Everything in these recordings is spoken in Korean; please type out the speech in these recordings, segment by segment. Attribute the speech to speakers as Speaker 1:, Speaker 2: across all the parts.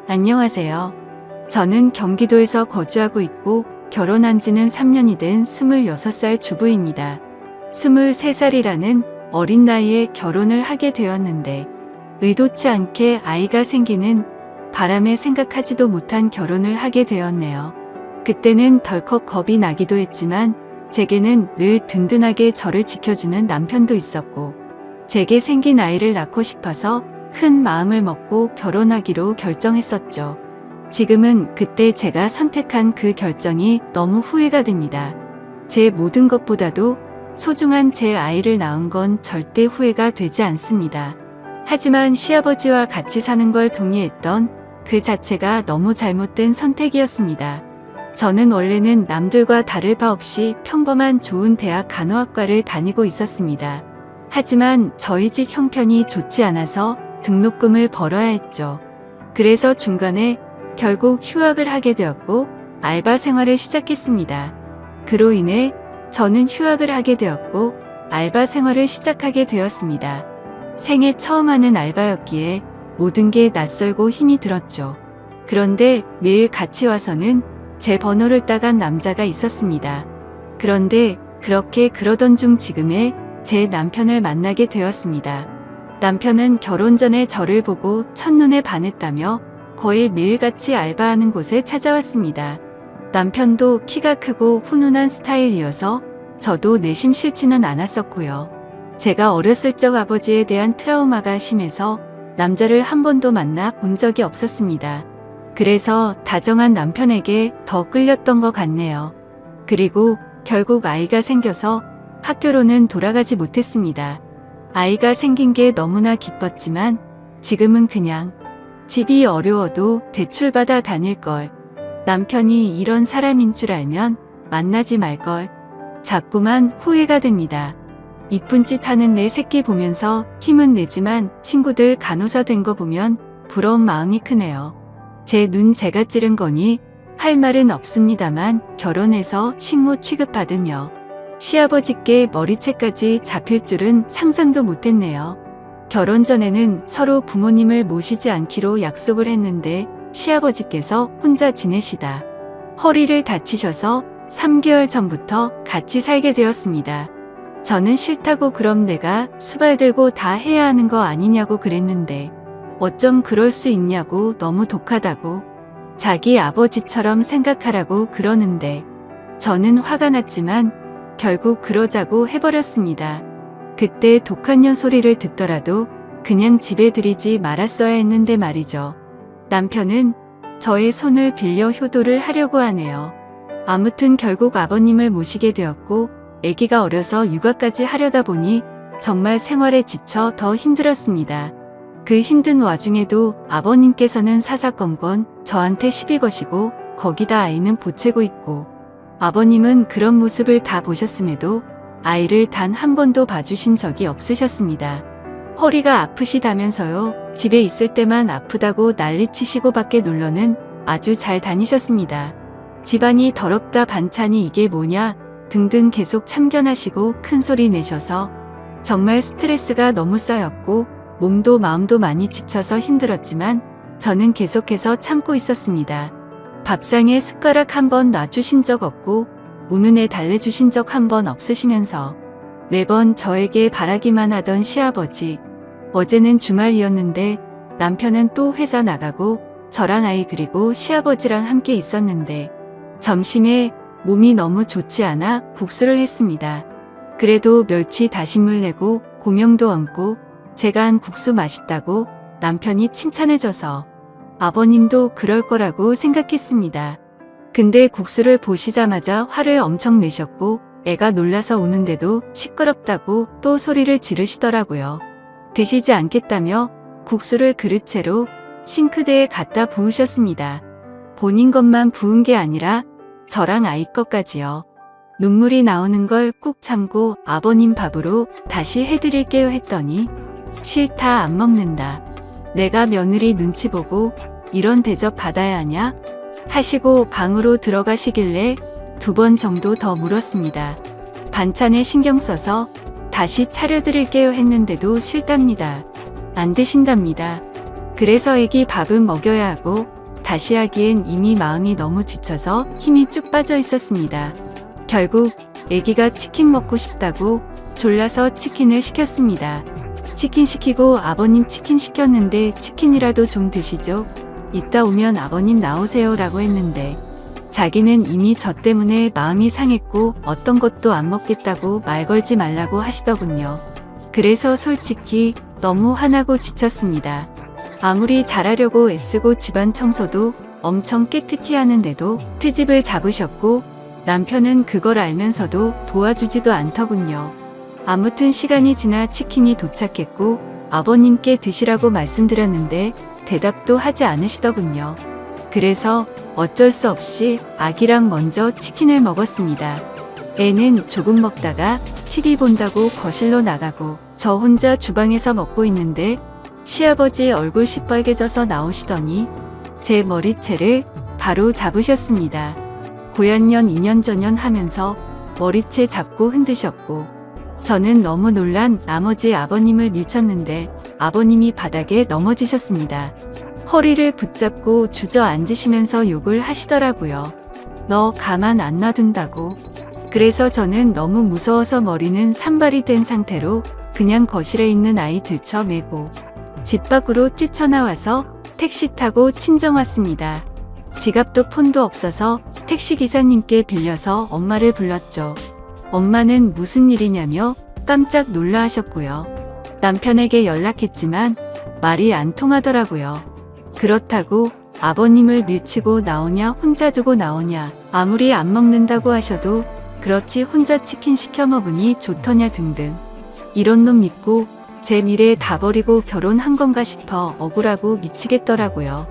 Speaker 1: 안녕하세요. 저는 경기도에서 거주하고 있고 결혼한 지는 3년이 된 26살 주부입니다. 23살이라는 어린 나이에 결혼을 하게 되었는데 의도치 않게 아이가 생기는 바람에 생각하지도 못한 결혼을 하게 되었네요. 그때는 덜컥 겁이 나기도 했지만 제게는 늘 든든하게 저를 지켜주는 남편도 있었고 제게 생긴 아이를 낳고 싶어서 큰 마음을 먹고 결혼하기로 결정했었죠. 지금은 그때 제가 선택한 그 결정이 너무 후회가 됩니다. 제 모든 것보다도 소중한 제 아이를 낳은 건 절대 후회가 되지 않습니다. 하지만 시아버지와 같이 사는 걸 동의했던 그 자체가 너무 잘못된 선택이었습니다. 저는 원래는 남들과 다를 바 없이 평범한 좋은 대학 간호학과를 다니고 있었습니다. 하지만 저희 집 형편이 좋지 않아서 등록금을 벌어야 했죠. 그래서 중간에 결국 휴학을 하게 되었고 알바 생활을 시작했습니다. 그로 인해 저는 휴학을 하게 되었고 알바 생활을 시작하게 되었습니다. 생애 처음 하는 알바였기에 모든 게 낯설고 힘이 들었죠. 그런데 매일 같이 와서는 제 번호를 따간 남자가 있었습니다. 그런데 그렇게 그러던 중 지금의 제 남편을 만나게 되었습니다. 남편은 결혼 전에 저를 보고 첫눈에 반했다며 거의 매일같이 알바하는 곳에 찾아왔습니다. 남편도 키가 크고 훈훈한 스타일이어서 저도 내심 싫지는 않았었고요. 제가 어렸을 적 아버지에 대한 트라우마가 심해서 남자를 한 번도 만나 본 적이 없었습니다. 그래서 다정한 남편에게 더 끌렸던 것 같네요. 그리고 결국 아이가 생겨서 학교로는 돌아가지 못했습니다. 아이가 생긴 게 너무나 기뻤지만 지금은 그냥 집이 어려워도 대출받아 다닐걸. 남편이 이런 사람인 줄 알면 만나지 말걸. 자꾸만 후회가 됩니다. 이쁜 짓 하는 내 새끼 보면서 힘은 내지만 친구들 간호사 된 거 보면 부러운 마음이 크네요. 제 눈 제가 찌른 거니 할 말은 없습니다만 결혼해서 식모 취급받으며 시아버지께 머리채까지 잡힐 줄은 상상도 못했네요. 결혼 전에는 서로 부모님을 모시지 않기로 약속을 했는데 시아버지께서 혼자 지내시다 허리를 다치셔서 3개월 전부터 같이 살게 되었습니다. 저는 싫다고 그럼 내가 수발 들고 다 해야 하는 거 아니냐고 그랬는데 어쩜 그럴 수 있냐고 너무 독하다고 자기 아버지처럼 생각하라고 그러는데 저는 화가 났지만 결국 그러자고 해버렸습니다. 그때 독한 년 소리를 듣더라도 그냥 집에 들이지 말았어야 했는데 말이죠. 남편은 저의 손을 빌려 효도를 하려고 하네요. 아무튼 결국 아버님을 모시게 되었고 아기가 어려서 육아까지 하려다 보니 정말 생활에 지쳐 더 힘들었습니다. 그 힘든 와중에도 아버님께서는 사사건건 저한테 시비 거시고 거기다 아이는 보채고 있고 아버님은 그런 모습을 다 보셨음에도 아이를 단 한 번도 봐주신 적이 없으셨습니다. 허리가 아프시다면서요. 집에 있을 때만 아프다고 난리치시고 밖에 놀러는 아주 잘 다니셨습니다. 집안이 더럽다 반찬이 이게 뭐냐 등등 계속 참견하시고 큰 소리 내셔서 정말 스트레스가 너무 쌓였고 몸도 마음도 많이 지쳐서 힘들었지만 저는 계속해서 참고 있었습니다. 밥상에 숟가락 한 번 놔주신 적 없고 우는 애 달래주신 적 한 번 없으시면서 매번 저에게 바라기만 하던 시아버지. 어제는 주말이었는데 남편은 또 회사 나가고 저랑 아이 그리고 시아버지랑 함께 있었는데 점심에 몸이 너무 좋지 않아 국수를 했습니다. 그래도 멸치 다시물 내고 고명도 얹고 제가 한 국수 맛있다고 남편이 칭찬해줘서 아버님도 그럴 거라고 생각했습니다. 근데 국수를 보시자마자 화를 엄청 내셨고 애가 놀라서 우는데도 시끄럽다고 또 소리를 지르시더라고요. 드시지 않겠다며 국수를 그릇채로 싱크대에 갖다 부으셨습니다. 본인 것만 부은 게 아니라 저랑 아이 것까지요. 눈물이 나오는 걸 꾹 참고 아버님 밥으로 다시 해드릴게요 했더니 싫다 안 먹는다. 내가 며느리 눈치 보고 이런 대접 받아야 하냐? 하시고 방으로 들어가시길래 2번 정도 더 물었습니다. 반찬에 신경 써서 다시 차려드릴게요 했는데도 싫답니다. 안 드신답니다. 그래서 애기 밥은 먹여야 하고 다시 하기엔 이미 마음이 너무 지쳐서 힘이 쭉 빠져 있었습니다. 결국 아기가 치킨 먹고 싶다고 졸라서 치킨을 시켰습니다. 치킨 시키고 아버님 치킨 시켰는데 치킨이라도 좀 드시죠. 이따 오면 아버님 나오세요 라고 했는데 자기는 이미 저 때문에 마음이 상했고 어떤 것도 안 먹겠다고 말 걸지 말라고 하시더군요. 그래서 솔직히 너무 화나고 지쳤습니다. 아무리 잘하려고 애쓰고 집안 청소도 엄청 깨끗이 하는데도 트집을 잡으셨고 남편은 그걸 알면서도 도와주지도 않더군요. 아무튼 시간이 지나 치킨이 도착했고 아버님께 드시라고 말씀드렸는데 대답도 하지 않으시더군요. 그래서 어쩔 수 없이 아기랑 먼저 치킨을 먹었습니다. 애는 조금 먹다가 TV 본다고 거실로 나가고 저 혼자 주방에서 먹고 있는데 시아버지 얼굴 시뻘개져서 나오시더니 제 머리채를 바로 잡으셨습니다. 고연년 2년 전년 하면서 머리채 잡고 흔드셨고 저는 너무 놀란 나머지 아버님을 밀쳤는데 아버님이 바닥에 넘어지셨습니다. 허리를 붙잡고 주저앉으시면서 욕을 하시더라고요. 너 가만 안 놔둔다고. 그래서 저는 너무 무서워서 머리는 산발이 된 상태로 그냥 거실에 있는 아이 들쳐매고 집 밖으로 뛰쳐나와서 택시 타고 친정 왔습니다. 지갑도 폰도 없어서 택시기사님께 빌려서 엄마를 불렀죠. 엄마는 무슨 일이냐며 깜짝 놀라 하셨고요. 남편에게 연락했지만 말이 안 통하더라고요. 그렇다고 아버님을 밀치고 나오냐 혼자 두고 나오냐 아무리 안 먹는다고 하셔도 그렇지 혼자 치킨 시켜 먹으니 좋더냐 등등 이런 놈 믿고 제 미래 다 버리고 결혼한 건가 싶어 억울하고 미치겠더라고요.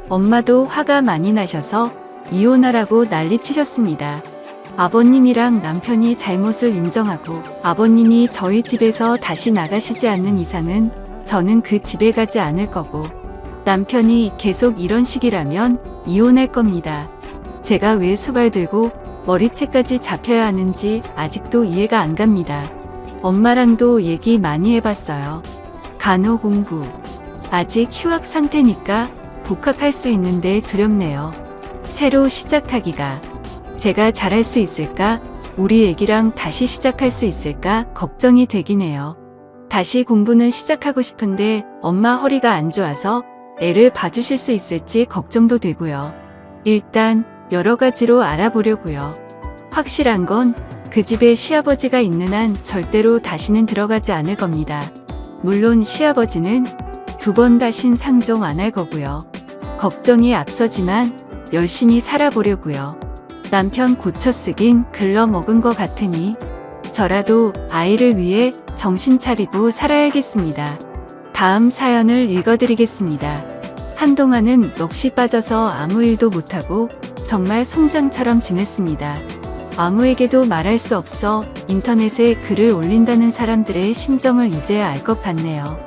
Speaker 1: 엄마도 화가 많이 나셔서 이혼하라고 난리치셨습니다. 아버님이랑 남편이 잘못을 인정하고 아버님이 저희 집에서 다시 나가시지 않는 이상은 저는 그 집에 가지 않을 거고 남편이 계속 이런 식이라면 이혼할 겁니다. 제가 왜 수발 들고 머리채까지 잡혀야 하는지 아직도 이해가 안 갑니다. 엄마랑도 얘기 많이 해봤어요. 간호 공부. 아직 휴학 상태니까 복학할 수 있는데 두렵네요. 새로 시작하기가. 제가 잘할 수 있을까? 우리 애기랑 다시 시작할 수 있을까? 걱정이 되긴 해요. 다시 공부는 시작하고 싶은데 엄마 허리가 안 좋아서 애를 봐주실 수 있을지 걱정도 되고요. 일단 여러 가지로 알아보려고요. 확실한 건 그 집에 시아버지가 있는 한 절대로 다시는 들어가지 않을 겁니다. 물론 시아버지는 2번 다신 상종 안 할 거고요. 걱정이 앞서지만 열심히 살아보려고요. 남편 고쳐쓰긴 글러먹은 것 같으니 저라도 아이를 위해 정신 차리고 살아야겠습니다. 다음 사연을 읽어드리겠습니다. 한동안은 넋이 빠져서 아무 일도 못하고 정말 송장처럼 지냈습니다. 아무에게도 말할 수 없어 인터넷에 글을 올린다는 사람들의 심정을 이제야 알 것 같네요.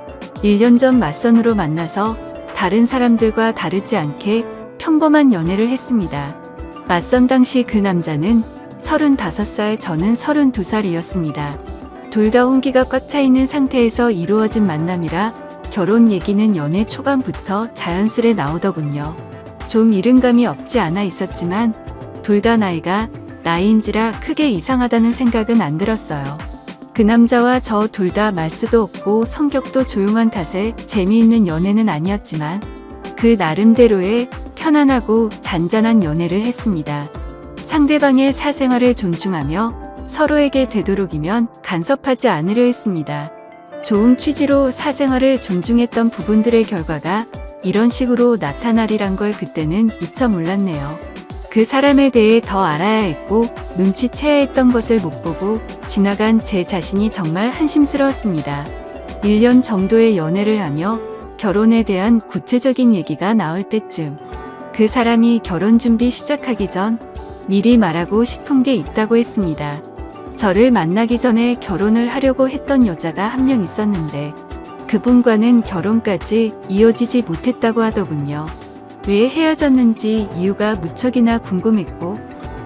Speaker 1: 1년 전 맞선으로 만나서 다른 사람들과 다르지 않게 평범한 연애를 했습니다. 맞선 당시 그 남자는 35살, 저는 32살이었습니다. 둘 다 홍기가 꽉 차 있는 상태에서 이루어진 만남이라 결혼 얘기는 연애 초반부터 자연스레 나오더군요. 좀 이른감이 없지 않아 있었지만 둘 다 나이인지라 크게 이상하다는 생각은 안 들었어요. 그 남자와 저 둘 다 말수도 없고 성격도 조용한 탓에 재미있는 연애는 아니었지만 그 나름대로의 편안하고 잔잔한 연애를 했습니다. 상대방의 사생활을 존중하며 서로에게 되도록이면 간섭하지 않으려 했습니다. 좋은 취지로 사생활을 존중했던 부분들의 결과가 이런 식으로 나타나리란 걸 그때는 미처 몰랐네요. 그 사람에 대해 더 알아야 했고 눈치채야 했던 것을 못 보고 지나간 제 자신이 정말 한심스러웠습니다. 1년 정도의 연애를 하며 결혼에 대한 구체적인 얘기가 나올 때쯤 그 사람이 결혼 준비 시작하기 전 미리 말하고 싶은 게 있다고 했습니다. 저를 만나기 전에 결혼을 하려고 했던 여자가 한 명 있었는데 그분과는 결혼까지 이어지지 못했다고 하더군요. 왜 헤어졌는지 이유가 무척이나 궁금했고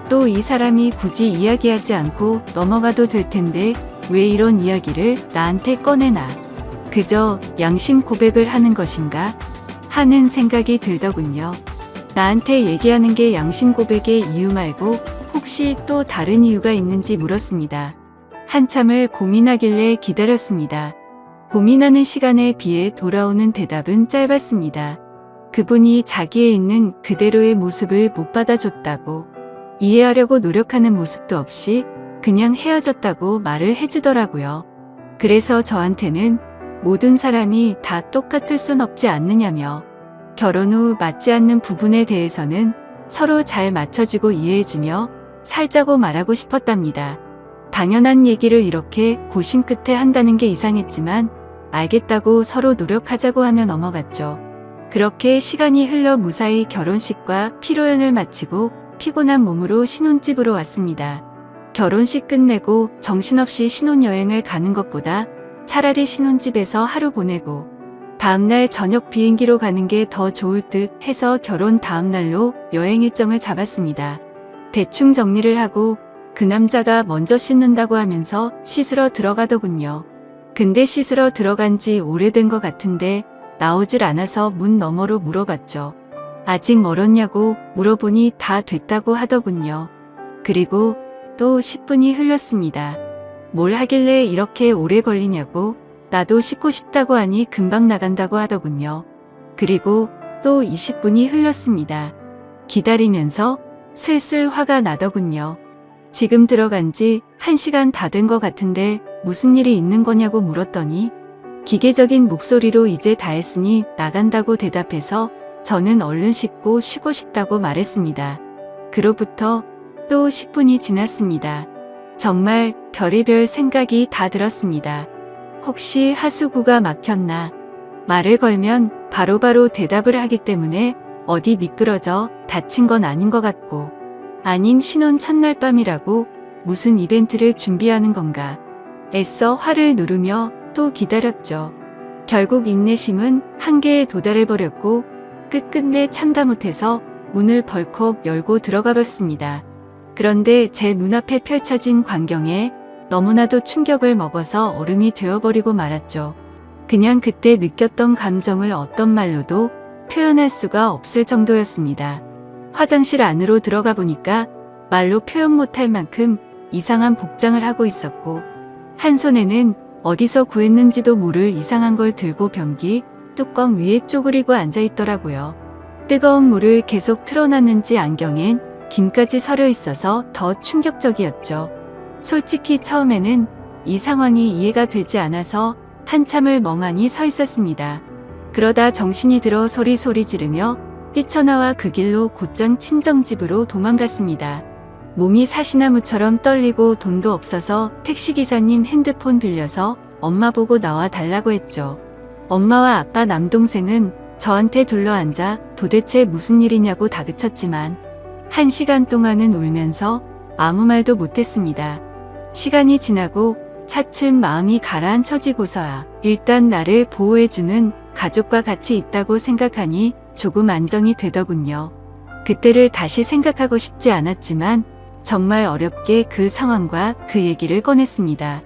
Speaker 1: 또 이 사람이 굳이 이야기하지 않고 넘어가도 될 텐데 왜 이런 이야기를 나한테 꺼내나. 그저 양심 고백을 하는 것인가 하는 생각이 들더군요. 나한테 얘기하는 게 양심 고백의 이유 말고 혹시 또 다른 이유가 있는지 물었습니다. 한참을 고민하길래 기다렸습니다. 고민하는 시간에 비해 돌아오는 대답은 짧았습니다. 그분이 자기에 있는 그대로의 모습을 못 받아줬다고, 이해하려고 노력하는 모습도 없이 그냥 헤어졌다고 말을 해주더라고요. 그래서 저한테는 모든 사람이 다 똑같을 순 없지 않느냐며, 결혼 후 맞지 않는 부분에 대해서는 서로 잘 맞춰주고 이해해주며 살자고 말하고 싶었답니다. 당연한 얘기를 이렇게 고심 끝에 한다는 게 이상했지만 알겠다고 서로 노력하자고 하며 넘어갔죠. 그렇게 시간이 흘러 무사히 결혼식과 피로연을 마치고 피곤한 몸으로 신혼집으로 왔습니다. 결혼식 끝내고 정신없이 신혼여행을 가는 것보다 차라리 신혼집에서 하루 보내고 다음날 저녁 비행기로 가는 게 더 좋을 듯 해서 결혼 다음날로 여행 일정을 잡았습니다. 대충 정리를 하고 그 남자가 먼저 씻는다고 하면서 씻으러 들어가더군요. 근데 씻으러 들어간 지 오래된 것 같은데 나오질 않아서 문 너머로 물어봤죠. 아직 멀었냐고 물어보니 다 됐다고 하더군요. 그리고 또 10분이 흘렀습니다. 뭘 하길래 이렇게 오래 걸리냐고, 나도 씻고 싶다고 하니 금방 나간다고 하더군요. 그리고 또 20분이 흘렀습니다. 기다리면서 슬슬 화가 나더군요. 지금 들어간 지 1시간 다 된 것 같은데 무슨 일이 있는 거냐고 물었더니 기계적인 목소리로 이제 다 했으니 나간다고 대답해서 저는 얼른 씻고 쉬고 싶다고 말했습니다. 그로부터 또 10분이 지났습니다. 정말 별의별 생각이 다 들었습니다. 혹시 하수구가 막혔나? 말을 걸면 바로바로 대답을 하기 때문에 어디 미끄러져 다친 건 아닌 것 같고, 아님 신혼 첫날 밤이라고 무슨 이벤트를 준비하는 건가? 애써 화를 누르며 또 기다렸죠. 결국 인내심은 한계에 도달해버렸고 끝끝내 참다 못해서 문을 벌컥 열고 들어가 봤습니다. 그런데 제 눈앞에 펼쳐진 광경에 너무나도 충격을 먹어서 얼음이 되어버리고 말았죠. 그냥 그때 느꼈던 감정을 어떤 말로도 표현할 수가 없을 정도였습니다. 화장실 안으로 들어가 보니까 말로 표현 못할 만큼 이상한 복장을 하고 있었고, 한 손에는 어디서 구했는지도 모를 이상한 걸 들고 변기 뚜껑 위에 쪼그리고 앉아 있더라고요. 뜨거운 물을 계속 틀어놨는지 안경엔 김까지 서려 있어서 더 충격적이었죠. 솔직히 처음에는 이 상황이 이해가 되지 않아서 한참을 멍하니 서 있었습니다. 그러다 정신이 들어 소리 지르며 뛰쳐나와 그 길로 곧장 친정집으로 도망갔습니다. 몸이 사시나무처럼 떨리고 돈도 없어서 택시기사님 핸드폰 빌려서 엄마 보고 나와 달라고 했죠. 엄마와 아빠 남동생은 저한테 둘러앉아 도대체 무슨 일이냐고 다그쳤지만 1시간 동안은 울면서 아무 말도 못했습니다. 시간이 지나고 차츰 마음이 가라앉혀지고서야 일단 나를 보호해주는 가족과 같이 있다고 생각하니 조금 안정이 되더군요. 그때를 다시 생각하고 싶지 않았지만 정말 어렵게 그 상황과 그 얘기를 꺼냈습니다.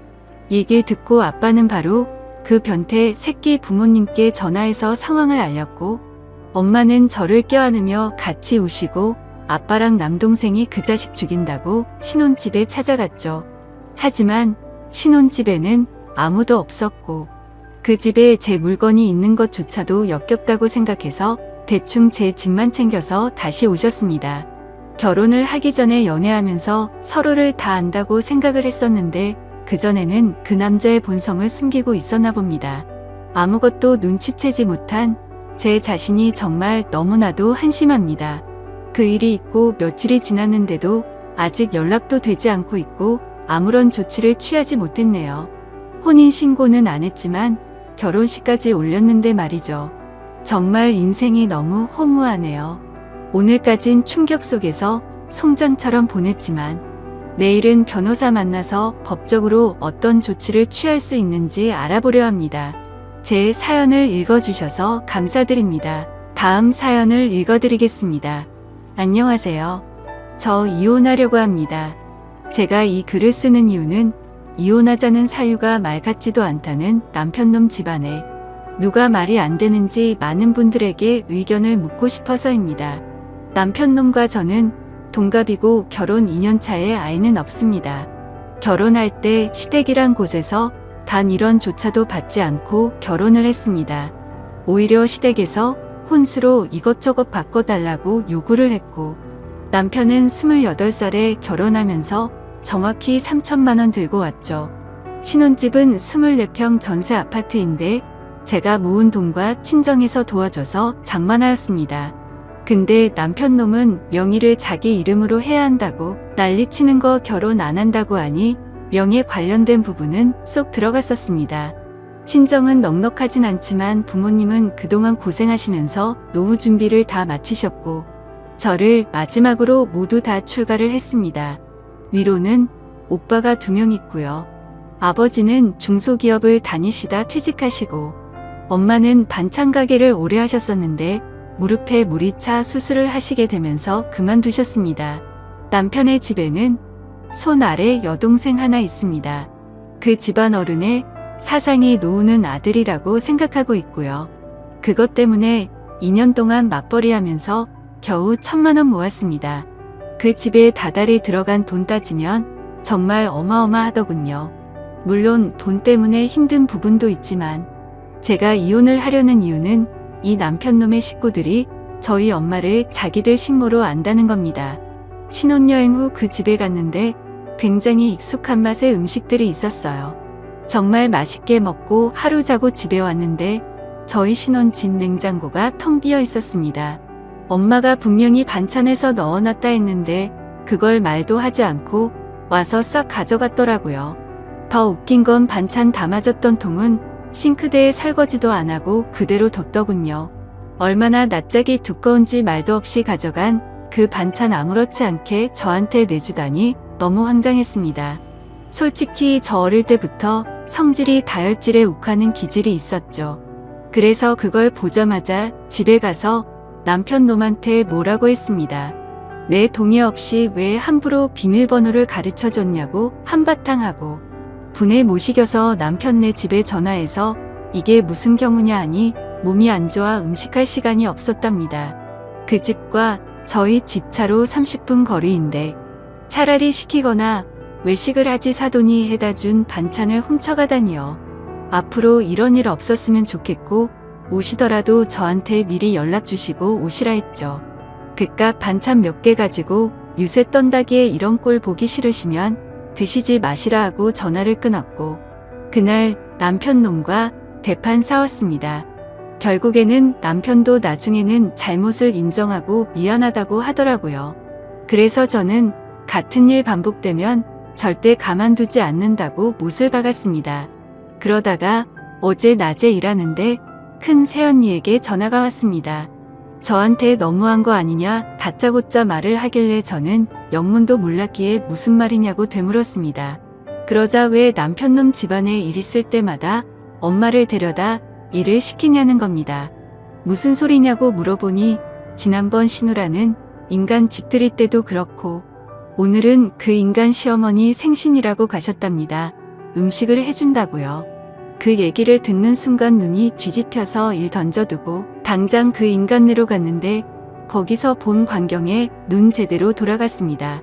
Speaker 1: 얘기를 듣고 아빠는 바로 그 변태 새끼 부모님께 전화해서 상황을 알렸고, 엄마는 저를 껴안으며 같이 우시고 아빠랑 남동생이 그 자식 죽인다고 신혼집에 찾아갔죠. 하지만 신혼집에는 아무도 없었고 그 집에 제 물건이 있는 것조차도 역겹다고 생각해서 대충 제 집만 챙겨서 다시 오셨습니다. 결혼을 하기 전에 연애하면서 서로를 다 안다고 생각을 했었는데 그전에는 그 남자의 본성을 숨기고 있었나 봅니다. 아무것도 눈치채지 못한 제 자신이 정말 너무나도 한심합니다. 그 일이 있고 며칠이 지났는데도 아직 연락도 되지 않고 있고 아무런 조치를 취하지 못했네요. 혼인신고는 안 했지만 결혼식까지 올렸는데 말이죠. 정말 인생이 너무 허무하네요. 오늘까진 충격 속에서 송장처럼 보냈지만 내일은 변호사 만나서 법적으로 어떤 조치를 취할 수 있는지 알아보려 합니다. 제 사연을 읽어주셔서 감사드립니다. 다음 사연을 읽어드리겠습니다. 안녕하세요. 저 이혼하려고 합니다. 제가 이 글을 쓰는 이유는 이혼하자는 사유가 말 같지도 않다는 남편놈 집안에 누가 말이 안 되는지 많은 분들에게 의견을 묻고 싶어서입니다. 남편놈과 저는 동갑이고 결혼 2년 차에 아이는 없습니다. 결혼할 때 시댁이란 곳에서 단 1원조차도 받지 않고 결혼을 했습니다. 오히려 시댁에서 혼수로 이것저것 바꿔달라고 요구를 했고, 남편은 28살에 결혼하면서 정확히 3천만 원 들고 왔죠. 신혼집은 24평 전세 아파트인데 제가 모은 돈과 친정에서 도와줘서 장만하였습니다. 근데 남편놈은 명의를 자기 이름으로 해야 한다고 난리치는 거, 결혼 안 한다고 하니 명예 관련된 부분은 쏙 들어갔었습니다. 친정은 넉넉하진 않지만 부모님은 그동안 고생하시면서 노후 준비를 다 마치셨고 저를 마지막으로 모두 다 출가를 했습니다. 위로는 오빠가 2명 있고요. 아버지는 중소기업을 다니시다 퇴직하시고, 엄마는 반찬 가게를 오래 하셨었는데 무릎에 물이 차 수술을 하시게 되면서 그만두셨습니다. 남편의 집에는 손 아래 여동생 하나 있습니다. 그 집안 어른의 사상이 노후는 아들이라고 생각하고 있고요. 그것 때문에 2년 동안 맞벌이하면서 겨우 1,000만 원 모았습니다. 그 집에 다달이 들어간 돈 따지면 정말 어마어마하더군요. 물론 돈 때문에 힘든 부분도 있지만 제가 이혼을 하려는 이유는 이 남편놈의 식구들이 저희 엄마를 자기들 식모로 안다는 겁니다. 신혼여행 후 그 집에 갔는데 굉장히 익숙한 맛의 음식들이 있었어요. 정말 맛있게 먹고 하루 자고 집에 왔는데 저희 신혼집 냉장고가 텅 비어 있었습니다. 엄마가 분명히 반찬에서 넣어놨다 했는데 그걸 말도 하지 않고 와서 싹 가져갔더라고요. 더 웃긴 건 반찬 담아줬던 통은 싱크대에 설거지도 안 하고 그대로 뒀더군요. 얼마나 낯짝이 두꺼운지 말도 없이 가져간 그 반찬 아무렇지 않게 저한테 내주다니 너무 황당했습니다. 솔직히 저 어릴 때부터 성질이 다혈질에 욱하는 기질이 있었죠. 그래서 그걸 보자마자 집에 가서 남편놈한테 뭐라고 했습니다. 내 동의 없이 왜 함부로 비밀번호를 가르쳐줬냐고 한바탕 하고 분에 못 이겨서 남편네 집에 전화해서 이게 무슨 경우냐 하니 몸이 안 좋아 음식할 시간이 없었답니다. 그 집과 저희 집 차로 30분 거리인데 차라리 시키거나 외식을 하지 사돈이 해다 준 반찬을 훔쳐가다니요. 앞으로 이런 일 없었으면 좋겠고 오시더라도 저한테 미리 연락 주시고 오시라 했죠. 그깟 반찬 몇 개 가지고 유세 떤다기에 이런 꼴 보기 싫으시면 드시지 마시라 하고 전화를 끊었고 그날 남편놈과 대판 싸웠습니다. 결국에는 남편도 나중에는 잘못을 인정하고 미안하다고 하더라고요. 그래서 저는 같은 일 반복되면 절대 가만두지 않는다고 못을 박았습니다. 그러다가 어제 낮에 일하는데 큰 새언니에게 전화가 왔습니다. 저한테 너무한 거 아니냐 다짜고짜 말을 하길래 저는 영문도 몰랐기에 무슨 말이냐고 되물었습니다. 그러자 왜 남편놈 집안에 일 있을 때마다 엄마를 데려다 일을 시키냐는 겁니다. 무슨 소리냐고 물어보니 지난번 신우라는 인간 집 들일 때도 그렇고 오늘은 그 인간 시어머니 생신이라고 가셨답니다. 음식을 해준다고요. 그 얘기를 듣는 순간 눈이 뒤집혀서 일 던져두고 당장 그 인간네로 갔는데 거기서 본 광경에 눈 제대로 돌아갔습니다.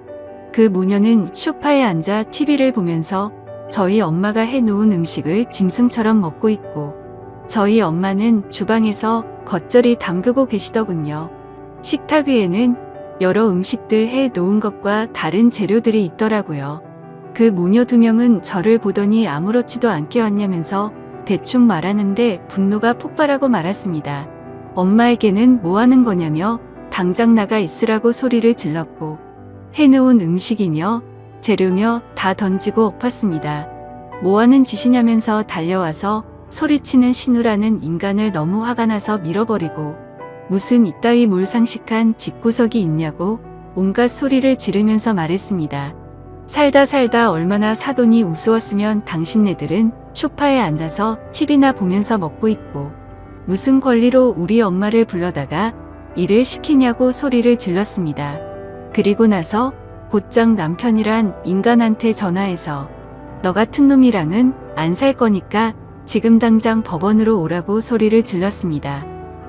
Speaker 1: 그 모녀는 소파에 앉아 TV를 보면서 저희 엄마가 해놓은 음식을 짐승처럼 먹고 있고 저희 엄마는 주방에서 겉절이 담그고 계시더군요. 식탁 위에는 여러 음식들 해놓은 것과 다른 재료들이 있더라고요. 그 모녀 2명은 저를 보더니 아무렇지도 않게 왔냐면서 대충 말하는데 분노가 폭발하고 말았습니다. 엄마에게는 뭐 하는 거냐며 당장 나가 있으라고 소리를 질렀고 해놓은 음식이며 재료며 다 던지고 엎었습니다. 뭐 하는 짓이냐면서 달려와서 소리치는 신우라는 인간을 너무 화가 나서 밀어버리고 무슨 이따위 몰상식한 집구석이 있냐고 온갖 소리를 지르면서 말했습니다. 살다 얼마나 사돈이 우스웠으면 당신네들은 소파에 앉아서 TV나 보면서 먹고 있고 무슨 권리로 우리 엄마를 불러다가 일을 시키냐고 소리를 질렀습니다. 그리고 나서 곧장 남편이란 인간한테 전화해서 너 같은 놈이랑은 안 살 거니까 지금 당장 법원으로 오라고 소리를 질렀습니다.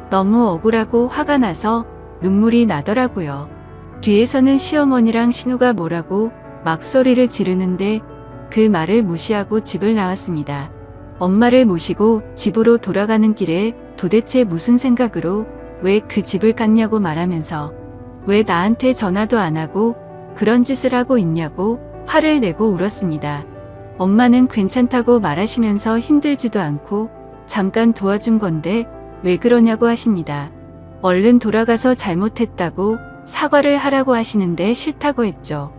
Speaker 1: 너무 억울하고 화가 나서 눈물이 나더라고요. 뒤에서는 시어머니랑 신우가 뭐라고 막 소리를 지르는데 그 말을 무시하고 집을 나왔습니다. 엄마를 모시고 집으로 돌아가는 길에 도대체 무슨 생각으로 왜 그 집을 갔냐고 말하면서 왜 나한테 전화도 안 하고 그런 짓을 하고 있냐고 화를 내고 울었습니다. 엄마는 괜찮다고 말하시면서 힘들지도 않고 잠깐 도와준 건데 왜 그러냐고 하십니다. 얼른 돌아가서 잘못했다고 사과를 하라고 하시는데 싫다고 했죠.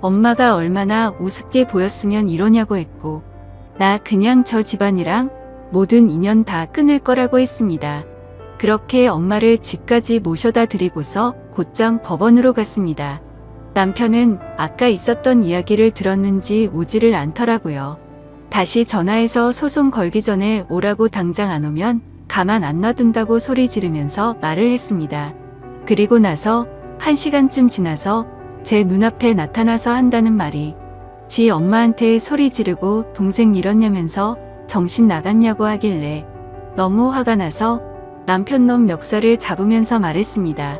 Speaker 1: 엄마가 얼마나 우습게 보였으면 이러냐고 했고 나 그냥 저 집안이랑 모든 인연 다 끊을 거라고 했습니다. 그렇게 엄마를 집까지 모셔다 드리고서 곧장 법원으로 갔습니다. 남편은 아까 있었던 이야기를 들었는지 오지를 않더라고요. 다시 전화해서 소송 걸기 전에 오라고 당장 안 오면 가만 안 놔둔다고 소리 지르면서 말을 했습니다. 그리고 나서 1시간쯤 지나서 제 눈앞에 나타나서 한다는 말이 지 엄마한테 소리 지르고 동생 잃었냐면서 정신 나갔냐고 하길래 너무 화가 나서 남편놈 멱살을 잡으면서 말했습니다.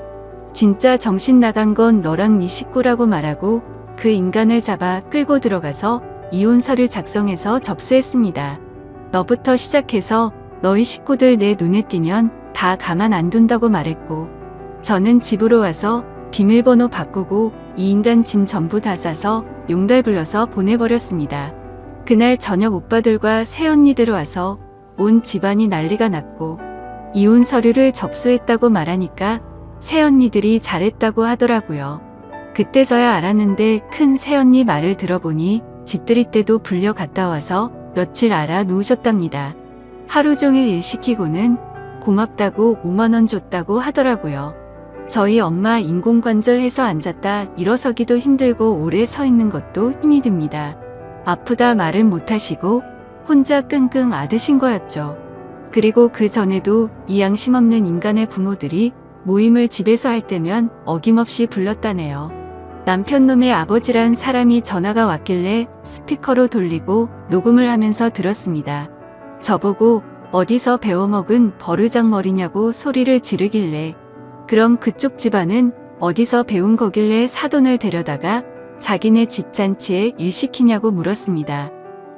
Speaker 1: 진짜 정신 나간 건 너랑 네 식구라고 말하고 그 인간을 잡아 끌고 들어가서 이혼 서류 작성해서 접수했습니다. 너부터 시작해서 너희 식구들 내 눈에 띄면 다 가만 안 둔다고 말했고 저는 집으로 와서 비밀번호 바꾸고 이 인간 짐 전부 다 싸서 용달 불러서 보내버렸습니다. 그날 저녁 오빠들과 새언니들 와서 온 집안이 난리가 났고 이혼 서류를 접수했다고 말하니까 새언니들이 잘했다고 하더라고요. 그때서야 알았는데 큰 새언니 말을 들어보니 집들이 때도 불려 갔다 와서 며칠 알아 놓으셨답니다. 하루 종일 일 시키고는 고맙다고 5만 원 줬다고 하더라고요. 저희 엄마 인공관절 해서 앉았다 일어서기도 힘들고 오래 서 있는 것도 힘이 듭니다. 아프다 말은 못하시고 혼자 끙끙 앓으신 거였죠. 그리고 그 전에도 이 양심 없는 인간의 부모들이 모임을 집에서 할 때면 어김없이 불렀다네요. 남편놈의 아버지란 사람이 전화가 왔길래 스피커로 돌리고 녹음을 하면서 들었습니다. 저보고 어디서 배워먹은 버르장머리냐고 소리를 지르길래 그럼 그쪽 집안은 어디서 배운 거길래 사돈을 데려다가 자기네 집 잔치에 일 시키냐고 물었습니다.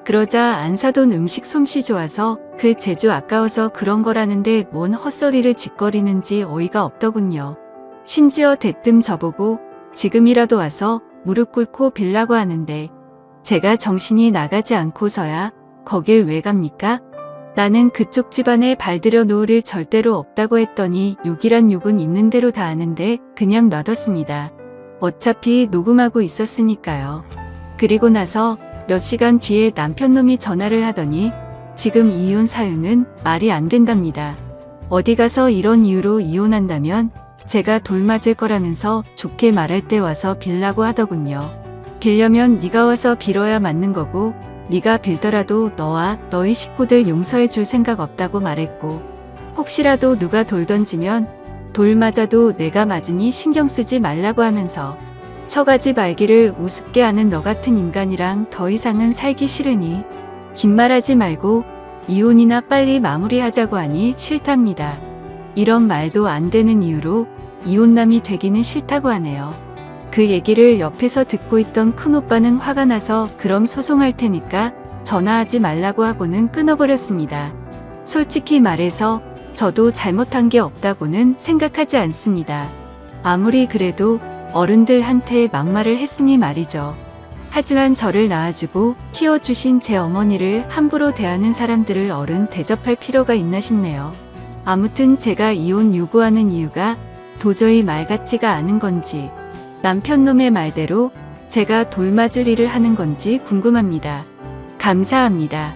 Speaker 1: 그러자 안사돈 음식 솜씨 좋아서 그 재주 아까워서 그런 거라는데 뭔 헛소리를 짓거리는지 어이가 없더군요. 심지어 대뜸 저보고 지금이라도 와서 무릎 꿇고 빌라고 하는데 제가 정신이 나가지 않고서야 거길 왜 갑니까? 나는 그쪽 집안에 발들여 놓을 일 절대로 없다고 했더니 욕이란 욕은 있는 대로 다 아는데 그냥 놔뒀습니다. 어차피 녹음하고 있었으니까요. 그리고 나서 몇 시간 뒤에 남편놈이 전화를 하더니 지금 이혼 사유는 말이 안 된답니다. 어디 가서 이런 이유로 이혼한다면 제가 돌 맞을 거라면서 좋게 말할 때 와서 빌라고 하더군요. 빌려면 네가 와서 빌어야 맞는 거고 네가 빌더라도 너와 너희 식구들 용서해 줄 생각 없다고 말했고 혹시라도 누가 돌 던지면 돌 맞아도 내가 맞으니 신경 쓰지 말라고 하면서 처가지 말기를 우습게 하는 너 같은 인간이랑 더 이상은 살기 싫으니 긴 말하지 말고 이혼이나 빨리 마무리하자고 하니 싫답니다. 이런 말도 안 되는 이유로 이혼남이 되기는 싫다고 하네요. 그 얘기를 옆에서 듣고 있던 큰오빠는 화가 나서 그럼 소송할 테니까 전화하지 말라고 하고는 끊어버렸습니다. 솔직히 말해서 저도 잘못한 게 없다고는 생각하지 않습니다. 아무리 그래도 어른들한테 막말을 했으니 말이죠. 하지만 저를 낳아주고 키워주신 제 어머니를 함부로 대하는 사람들을 어른 대접할 필요가 있나 싶네요. 아무튼 제가 이혼 요구하는 이유가 도저히 말 같지가 않은 건지 남편놈의 말대로 제가 돌 맞을 일을 하는 건지 궁금합니다. 감사합니다.